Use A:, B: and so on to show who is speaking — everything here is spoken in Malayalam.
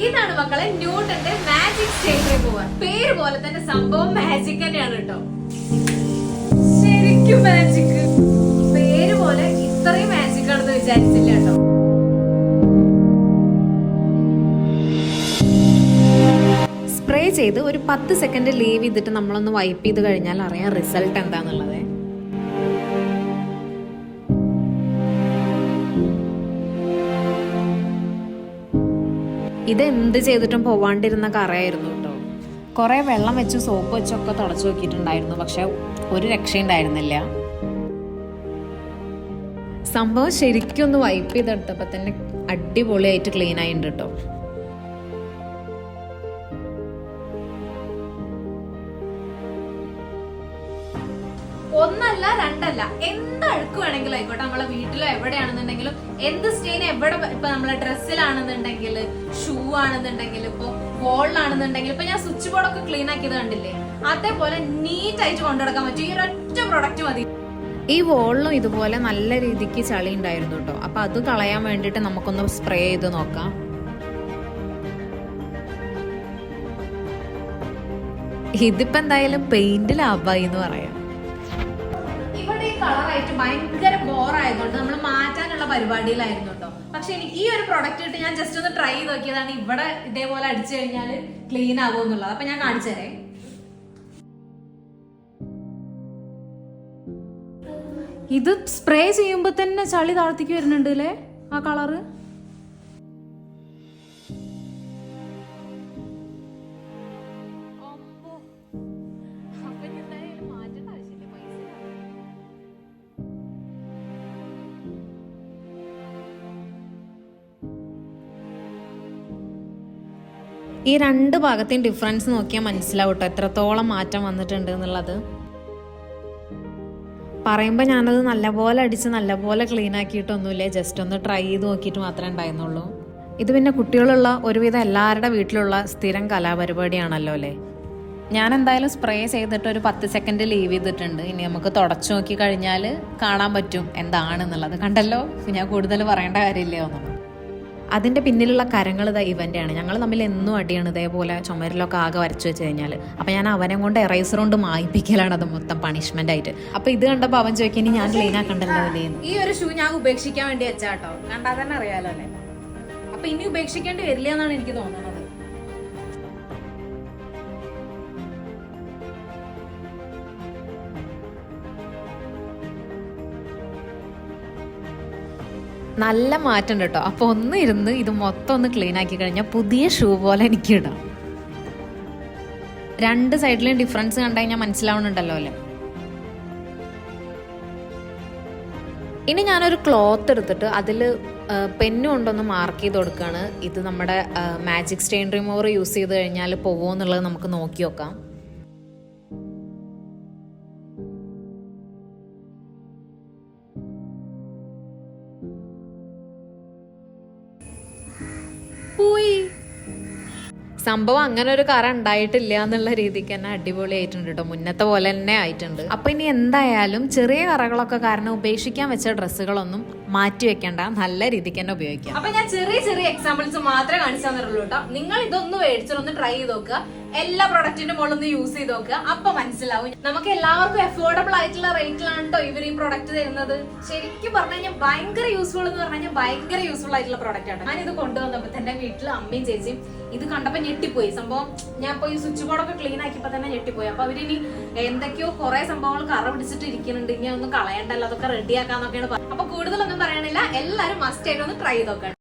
A: ഇതാണ് മക്കളെ ന്യൂട്ടന്റെ മാജിക് സ്റ്റെയിൻ റിമൂവർ. പേര് പോലെ തന്നെ സംഭവം മാജിക് തന്നെയാണ് കേട്ടോ. ശരിക്കും മാജിക്. പേര് പോലെ ഇത്രയും മാജിക് ആണെന്ന് വിചാരിച്ചില്ല കേട്ടോ. സ്പ്രേ ചെയ്ത് ഒരു 10 സെക്കൻഡ് ലീവ് ചെയ്തിട്ട് നമ്മളൊന്ന് വൈപ്പ് ചെയ്ത് കഴിഞ്ഞാൽ അറിയാം റിസൾട്ട് എന്താന്നുള്ളത്. ഇത് എന്ത് ചെയ്തിട്ടും പോവാണ്ടിരുന്ന കറയായിരുന്നു കേട്ടോ. കുറേ വെള്ളം വെച്ച് സോപ്പ് വെച്ചൊക്കെ തുടച്ചു നോക്കിയിട്ടുണ്ടായിരുന്നു, പക്ഷെ ഒരു രക്ഷയുണ്ടായിരുന്നില്ല. സംഭവം ശരിക്കും ഒന്ന് വൈപ്പ് ചെയ്തെടുത്തപ്പോൾ തന്നെ അടിപൊളിയായിട്ട് ക്ലീൻ ആയിട്ടുണ്ട് കേട്ടോ. ഒന്നല്ല രണ്ടല്ല, എന്ത് അഴുക്ക് വേണമെങ്കിലും ആയിക്കോട്ടെ, നമ്മളെ വീട്ടിലോ എവിടെയാണെന്നുണ്ടെങ്കിലും എന്ത് സ്റ്റെയിൻ എവിടെ, ഇപ്പൊ നമ്മളെ ഡ്രസ്സിലാണെന്നുണ്ടെങ്കിൽ, ഷൂ ആണെന്നുണ്ടെങ്കിൽ, ഇപ്പൊ വോളിലാണെന്നുണ്ടെങ്കിൽ, ഇപ്പൊ ഞാൻ സ്വിച്ച് ബോർഡൊക്കെ ക്ലീൻ ആക്കിയത് കണ്ടില്ലേ, അതേപോലെ നീറ്റ് ആയിട്ട് കൊണ്ടുനടക്കാൻ പറ്റും ഈ ഒരൊറ്റ പ്രൊഡക്റ്റ് മതി. ഈ വോളിലും ഇതുപോലെ നല്ല രീതിക്ക് ചളി ഉണ്ടായിരുന്നു കേട്ടോ. അപ്പൊ അത് കളയാൻ വേണ്ടിട്ട് നമുക്കൊന്ന് സ്പ്രേ ചെയ്ത് നോക്കാം. ഇതിപ്പോ എന്തായാലും പെയിന്റ് ലാഭായി എന്ന് പറയാം. കളറായിട്ട് ഭയങ്കര ബോറായതുകൊണ്ട് നമ്മൾ മാറ്റാനുള്ള പരിപാടിയിലായിരുന്നു കേട്ടോ. പക്ഷെ എനിക്ക് ഈ ഒരു പ്രൊഡക്റ്റ് ഇട്ട് ഞാൻ ജസ്റ്റ് ഒന്ന് ട്രൈ ചെയ്ത് നോക്കിയതാണ്. ഇവിടെ ഇതേപോലെ അടിച്ചു കഴിഞ്ഞാൽ ക്ലീൻ ആകും എന്നുള്ളത്. അപ്പൊ ഞാൻ കാണിച്ചു തരേ. ഇത് സ്പ്രേ ചെയ്യുമ്പോ തന്നെ ചളി താഴ്ത്തിക്ക് വരുന്നുണ്ട് അല്ലേ ആ കളറ്. ഈ രണ്ട് ഭാഗത്തെയും ഡിഫറൻസ് നോക്കിയാൽ മനസ്സിലാവും കേട്ടോ എത്രത്തോളം മാറ്റം വന്നിട്ടുണ്ട് എന്നുള്ളത്. പറയുമ്പോൾ ഞാനത് നല്ലപോലെ അടിച്ച് നല്ലപോലെ ക്ലീൻ ആക്കിയിട്ടൊന്നുമില്ല, ജസ്റ്റ് ഒന്ന് ട്രൈ ചെയ്ത് നോക്കിയിട്ട് മാത്രമേ ഉണ്ടായിരുന്നുള്ളൂ. ഇത് പിന്നെ കുട്ടികളുള്ള ഒരുവിധം എല്ലാവരുടെ വീട്ടിലുള്ള സ്ഥിരം കലാപരിപാടിയാണല്ലോ അല്ലേ. ഞാൻ എന്തായാലും സ്പ്രേ ചെയ്തിട്ട് ഒരു 10 സെക്കൻഡ് ലീവ് ചെയ്തിട്ടുണ്ട്. ഇനി നമുക്ക് തുടച്ചു നോക്കി കഴിഞ്ഞാൽ കാണാൻ പറ്റും എന്താണെന്നുള്ളത്. കണ്ടല്ലോ, ഞാൻ കൂടുതൽ പറയേണ്ട കാര്യമില്ല ഒന്നും. അതിൻ്റെ പിന്നിലുള്ള കരങ്ങൾ ഇതാ ഇവൻ്റെ ആണ്. ഞങ്ങൾ തമ്മിൽ എന്നും അടിയാണ് ഇതേപോലെ ചുമരിലൊക്കെ ആകെ വരച്ചു വെച്ച് കഴിഞ്ഞാൽ. അപ്പം ഞാൻ അവനെ കൊണ്ട് എറൈസർ കൊണ്ട് മായിപ്പിക്കലാണ് അത് മൊത്തം പണിഷ്മെൻ്റ് ആയിട്ട്. അപ്പം ഇത് കണ്ടപ്പോൾ അവൻ ചോദിക്കാൻ ഇനി ഞാൻ ക്ലീൻ ആക്കണ്ടല്ലോ അല്ലേ. ഈ ഒരു ഷൂ ഞാൻ ഉപേക്ഷിക്കാൻ വേണ്ടി വെച്ചാട്ടോ, കണ്ടാൽ തന്നെ അറിയാലോ അല്ലേ. അപ്പം ഇനി ഉപേക്ഷിക്കേണ്ടി വരില്ല എന്നാണ് എനിക്ക് തോന്നുന്നത്. നല്ല മാറ്റം കേട്ടോ. അപ്പോൾ ഒന്ന് ഇരുന്ന് ഇത് മൊത്തം ഒന്ന് ക്ലീൻ ആക്കി കഴിഞ്ഞാൽ പുതിയ ഷൂ പോലെ എനിക്ക് ഇടാം. രണ്ട് സൈഡിലും ഡിഫറൻസ് കണ്ടു കഴിഞ്ഞാൽ മനസ്സിലാവുന്നുണ്ടല്ലോ അല്ലേ. ഇനി ഞാനൊരു ക്ലോത്ത് എടുത്തിട്ട് അതിൽ പെന്ന് കൊണ്ടൊന്ന് മാർക്ക് ചെയ്ത് കൊടുക്കുകയാണ്. ഇത് നമ്മുടെ മാജിക് സ്റ്റെയിൻ റിമൂവർ യൂസ് ചെയ്ത് കഴിഞ്ഞാൽ പോവോ എന്നുള്ളത് നമുക്ക് നോക്കി നോക്കാം. പോയി. സംഭവം അങ്ങനെ ഒരു കറ ഉണ്ടായിട്ടില്ല എന്നുള്ള രീതിക്ക് തന്നെ അടിപൊളിയായിട്ടുണ്ട് കേട്ടോ. മുന്നത്തെ പോലെ തന്നെ ആയിട്ടുണ്ട്. അപ്പൊ ഇനി എന്തായാലും ചെറിയ കറകളൊക്കെ കാരണം ഉപേക്ഷിക്കാൻ വെച്ച ഡ്രസ്സുകളൊന്നും മാറ്റി വെക്കേണ്ട, നല്ല രീതിക്ക് തന്നെ ഉപയോഗിക്കാം. അപ്പൊ ഞാൻ ചെറിയ ചെറിയ എക്സാമ്പിൾസ് മാത്രമേ കാണിച്ചു തന്നിട്ടുള്ളൂ കേട്ടോ. നിങ്ങൾ ഇതൊന്ന് മേടിച്ചൊന്ന് ട്രൈ ചെയ്ത് നോക്കുക. എല്ലാ പ്രൊഡക്റ്റിന്റെ മുകളിൽ യൂസ് ചെയ്ത് നോക്കുക. അപ്പൊ മനസ്സിലാവും. നമുക്ക് എല്ലാവർക്കും അഫോർഡബിൾ ആയിട്ടുള്ള റേറ്റിലാണ് കേട്ടോ ഇവർ ഈ പ്രൊഡക്റ്റ് തരുന്നത്. ശരിക്കും പറഞ്ഞു കഴിഞ്ഞാൽ ഭയങ്കര യൂസ്ഫുൾ എന്ന് പറഞ്ഞു കഴിഞ്ഞാൽ ഭയങ്കര യൂസ്ഫുൾ ആയിട്ടുള്ള പ്രൊഡക്റ്റ് ആണ്. ഞാൻ ഇത് കൊണ്ടുവന്നപ്പോ എന്റെ വീട്ടിൽ അമ്മയും ചേച്ചിയും ഇത് കണ്ടപ്പോ ഞെട്ടിപ്പോയി. സംഭവം ഞാൻ ഇപ്പൊ ഈ സ്വിച്ച് ബോർഡൊക്കെ ക്ലീൻ ആക്കിയപ്പോ തന്നെ ഞെട്ടിപ്പോയി. അപ്പൊ അവരിനി എന്തൊക്കെയോ കുറെ സംഭവങ്ങൾ കറ പിടിച്ചിട്ട് ഇരിക്കുന്നുണ്ട്, ഇനി ഒന്നും കളയണ്ടല്ലോ, അതൊക്കെ റെഡിയാക്കാന്നൊക്കെയാണ്. അപ്പൊ കൂടുതലൊന്നും പറയണില്ല, എല്ലാരും മസ്റ്റ് ആയിട്ട് ഒന്ന് ട്രൈ ചെയ്ത് നോക്കണം.